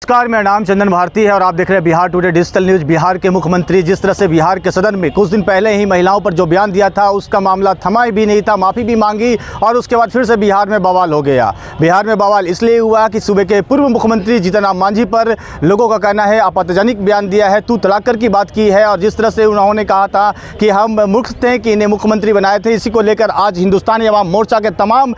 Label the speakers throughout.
Speaker 1: नमस्कार, मेरा नाम चंदन भारती है और आप देख रहे हैं Bihar today digital news. Bihar के मुख्यमंत्री जिस तरह से बिहार के सदन में कुछ दिन पहले ही महिलाओं पर जो बयान दिया था उसका मामला थमा भी नहीं था, माफ़ी भी मांगी और उसके बाद फिर से बिहार में बवाल हो गया। बिहार में बवाल इसलिए हुआ कि सूबे के पूर्व मुख्यमंत्री जीतन राम मांझी पर लोगों का कहना है आपत्तिजनक बयान दिया है, तू तलाक कर की बात की है और जिस तरह से उन्होंने कहा था कि हम मूर्ख थे कि इन्हें मुख्यमंत्री बनाए थे। इसी को लेकर आज हिंदुस्तानी अवाम मोर्चा के तमाम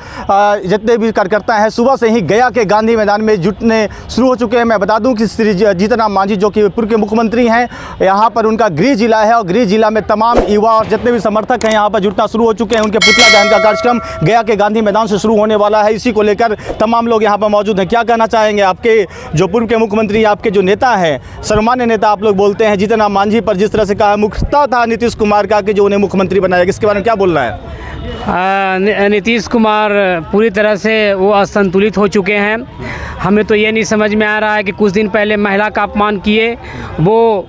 Speaker 1: जितने भी कार्यकर्ता हैं सुबह से ही गया के गांधी मैदान में जुटने शुरू हो चुके हैं। मैं बता दूं कि श्री जीतन राम मांझी जो कि पूर्व के मुख्यमंत्री हैं, यहाँ पर उनका गृह जिला है और गृह जिला में तमाम युवा और जितने भी समर्थक हैं यहाँ पर जुटना शुरू हो चुके हैं। उनके पुतला दहन का कार्यक्रम गया के गांधी मैदान से शुरू होने वाला है। इसी को लेकर तमाम लोग यहाँ पर मौजूद हैं। क्या कहना चाहेंगे आपके जो पूर्व के मुख्यमंत्री, आपके जो नेता हैं, सर्वमान्य नेता आप लोग बोलते हैं, जीतन राम मांझी पर जिस तरह से कहा मुख्यता था नीतीश कुमार का कि जो उन्हें मुख्यमंत्री बनाया, इसके बारे में क्या बोलना है?
Speaker 2: नीतीश कुमार पूरी तरह से वो असंतुलित हो चुके हैं। हमें तो ये नहीं समझ में आ रहा है कि कुछ दिन पहले महिला का अपमान किए, वो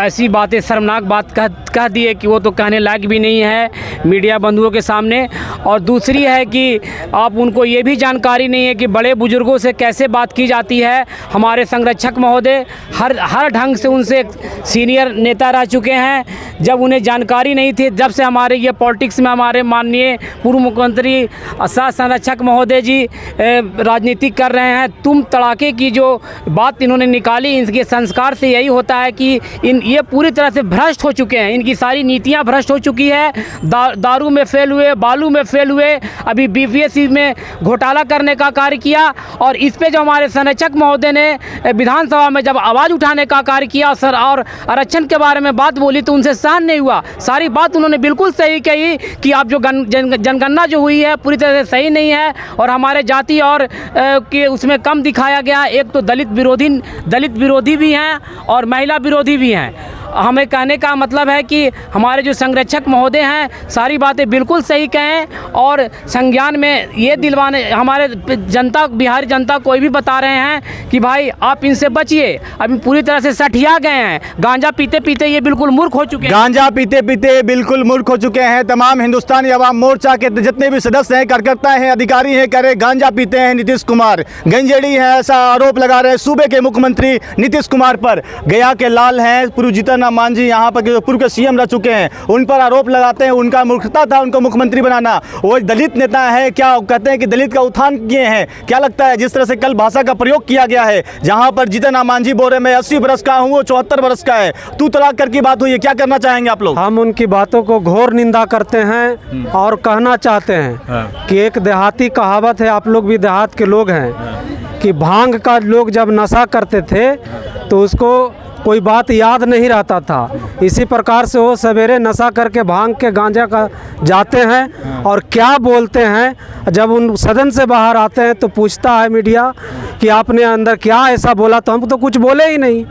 Speaker 2: ऐसी बातें, शर्मनाक बात कह दिए कि वो तो कहने लायक भी नहीं है मीडिया बंधुओं के सामने। और दूसरी है कि आप उनको ये भी जानकारी नहीं है कि बड़े बुजुर्गों से कैसे बात की जाती है। हमारे संरक्षक महोदय हर ढंग से उनसे सीनियर नेता रह चुके हैं। जब उन्हें जानकारी नहीं थी, जब से हमारे ये पॉलिटिक्स में हमारे माननीय पूर्व मुख्यमंत्री संरक्षक महोदय जी राजनीति कर रहे हैं, तुम तड़ाके की जो बात इन्होंने निकाली, इनके संस्कार से यही होता है कि ये पूरी तरह से भ्रष्ट हो चुके हैं। इनकी सारी नीतियां भ्रष्ट हो चुकी है। दारू में फेल हुए, बालू में फेल हुए, अभी बीपीएससी में घोटाला करने का कार्य किया। और इस पे जो हमारे संरक्षक महोदय ने विधानसभा में जब आवाज़ उठाने का कार्य किया सर और आरक्षण के बारे में बात बोली तो उनसे सहन नहीं हुआ। सारी बात उन्होंने बिल्कुल सही कही कि आप जो जनगणना जो हुई है पूरी तरह से सही नहीं है और हमारे जाति और के उसमें कम दिखाया गया। एक तो दलित विरोधी भी हैं और महिला विरोधी भी हैं। हमें कहने का मतलब है कि हमारे जो संरक्षक महोदय हैं सारी बातें बिल्कुल सही कहें और संज्ञान में ये दिलवाने, हमारे जनता, बिहारी जनता कोई भी बता रहे हैं कि भाई आप इनसे बचिए। अभी पूरी तरह से सठिया गए हैं, गांजा पीते पीते ये बिल्कुल मूर्ख हो चुके हैं।
Speaker 1: गांजा पीते पीते बिल्कुल मूर्ख हो चुके हैं। तमाम हिंदुस्तानी अवाम मोर्चा के जितने भी सदस्य हैं, कार्यकर्ता हैं, अधिकारी हैं, कह रहे गांजा पीते हैं नीतीश कुमार, गंजेड़ी है, ऐसा आरोप लगा रहे सूबे के मुख्यमंत्री नीतीश कुमार पर। गया के लाल हैं पूर्व जीतन राम मांझी, यहाँ पर जो पूर्व के सीएम रह चुके हैं, उन पर आरोप लगाते हैं उनका मूर्खता था उनको मुख्यमंत्री बनाना। वो दलित नेता है, क्या कहते हैं कि दलित का उत्थान किए हैं। क्या लगता है जिस तरह से कल भाषा का प्रयोग किया गया है, जहाँ पर जीतन राम मांझी बोल रहे मैं 80 बरस का हूँ, वो 74 बरस का है, तू तलाक कर की बात हुई है, क्या करना चाहेंगे आप लोग?
Speaker 3: हम उनकी बातों को घोर निंदा करते हैं और कहना चाहते हैं कि एक देहाती कहावत है, आप लोग भी देहात के लोग हैं, कि भांग का लोग जब नशा करते थे तो उसको कोई बात याद नहीं रहता था। इसी प्रकार से वो सवेरे नशा करके भांग के गांजा का जाते हैं और क्या बोलते हैं, जब उन सदन से बाहर आते हैं तो पूछता है मीडिया कि आपने अंदर क्या ऐसा बोला, तो हम तो कुछ बोले ही नहीं।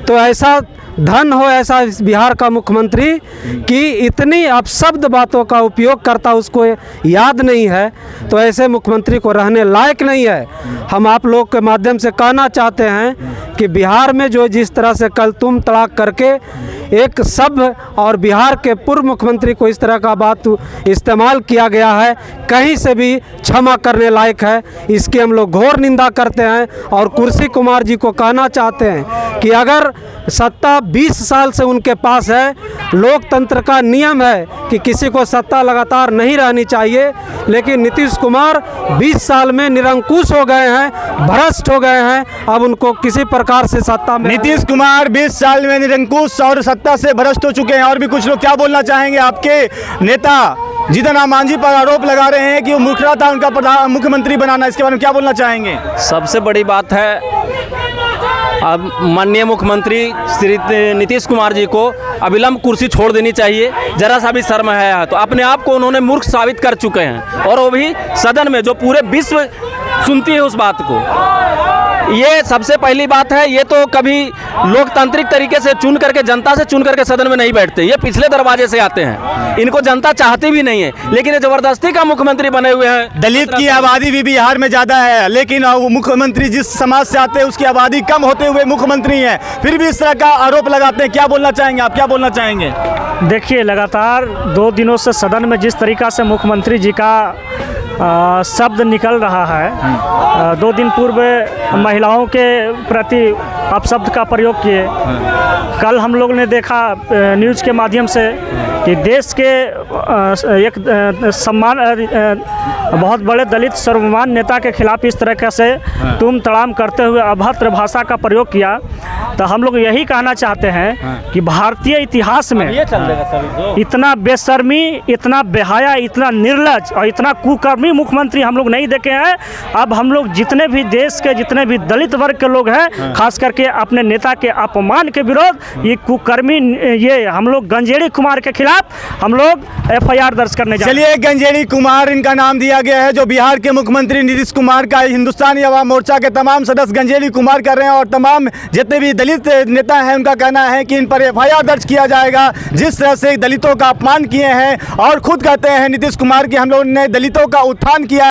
Speaker 3: तो ऐसा धन हो ऐसा इस बिहार का मुख्यमंत्री कि इतनी अपशब्द बातों का उपयोग करता उसको याद नहीं है, तो ऐसे मुख्यमंत्री को रहने लायक नहीं है। हम आप लोग के माध्यम से कहना चाहते हैं कि बिहार में जो जिस तरह से कल तुम तड़ाक करके एक सभ्य और बिहार के पूर्व मुख्यमंत्री को इस तरह का बात इस्तेमाल किया गया है, कहीं से भी क्षमा करने लायक है। इसकी हम लोग घोर निंदा करते हैं और कुर्सी कुमार जी को कहना चाहते हैं कि अगर सत्ता 20 साल से उनके पास है, लोकतंत्र का नियम है कि किसी को सत्ता लगातार नहीं रहनी चाहिए, लेकिन नीतीश कुमार 20 साल में निरंकुश हो गए हैं, भ्रष्ट हो गए हैं। अब उनको किसी प्रकार से सत्ता में,
Speaker 1: नीतीश कुमार 20 साल में निरंकुश और सत्ता से भ्रष्ट हो चुके हैं। और भी कुछ लोग क्या बोलना चाहेंगे? आपके नेता जीतन राम मांझी पर आरोप लगा रहे हैं कि वो मूर्ख था उनका मुख्यमंत्री बनाना, इसके बारे में क्या बोलना चाहेंगे?
Speaker 4: सबसे बड़ी बात है अब माननीय मुख्यमंत्री श्री नीतीश कुमार जी को अविलंब कुर्सी छोड़ देनी चाहिए। जरा सा भी शर्म है तो अपने आप को उन्होंने मूर्ख साबित कर चुके हैं और वो भी सदन में, जो पूरे विश्व सुनती है उस बात को। ये सबसे पहली बात है। ये तो कभी लोकतांत्रिक तरीके से चुन करके, जनता से चुन करके सदन में नहीं बैठते, ये पिछले दरवाजे से आते हैं। इनको जनता चाहती भी नहीं है, लेकिन ये जबरदस्ती का मुख्यमंत्री बने हुए हैं।
Speaker 1: दलित की आबादी भी बिहार में ज़्यादा है, लेकिन मुख्यमंत्री जिस समाज से आते हैं उसकी आबादी कम होते हुए मुख्यमंत्री हैं, फिर भी इस तरह का आरोप लगाते हैं। क्या बोलना चाहेंगे आप, क्या बोलना चाहेंगे?
Speaker 5: देखिए, लगातार 2 दिनों से सदन में जिस तरीका से मुख्यमंत्री जी का शब्द निकल रहा है। 2 दिन पूर्व महिलाओं के प्रति अपशब्द का प्रयोग किए। कल हम लोग ने देखा न्यूज़ के माध्यम से कि देश के एक बहुत बड़े दलित सर्वमान नेता के खिलाफ इस तरह से तुम तड़ाम करते हुए अभद्र भाषा का प्रयोग किया। तो हम लोग यही कहना चाहते हैं कि भारतीय इतिहास में इतना बेशर्मी, इतना बेहया, इतना निर्लज और इतना कुकर्मी मुख्यमंत्री हम लोग नहीं देखे हैं। अब हम लोग जितने भी देश के जितने भी दलित वर्ग के लोग हैं, खास करके अपने नेता के अपमान के विरोध ये कुकर्मी ये हम लोग गंजेड़ी कुमार के खिलाफ हम लोग FIR दर्ज करने जा रहे हैं।
Speaker 1: चलिए, गंजेड़ी कुमार इनका नाम दिया गया है, जो बिहार के मुख्यमंत्री नीतीश कुमार का हिंदुस्तानी अवाम मोर्चा के तमाम सदस्य गंजेड़ी कुमार कर रहे हैं और तमाम जितने भी दलित नेता हैं उनका कहना है कि इन पर FIR दर्ज किया जाएगा, जिस तरह से दलितों का अपमान किए हैं। और खुद कहते हैं नीतीश कुमार कि हम लोगों ने दलितों का उत्थान किया।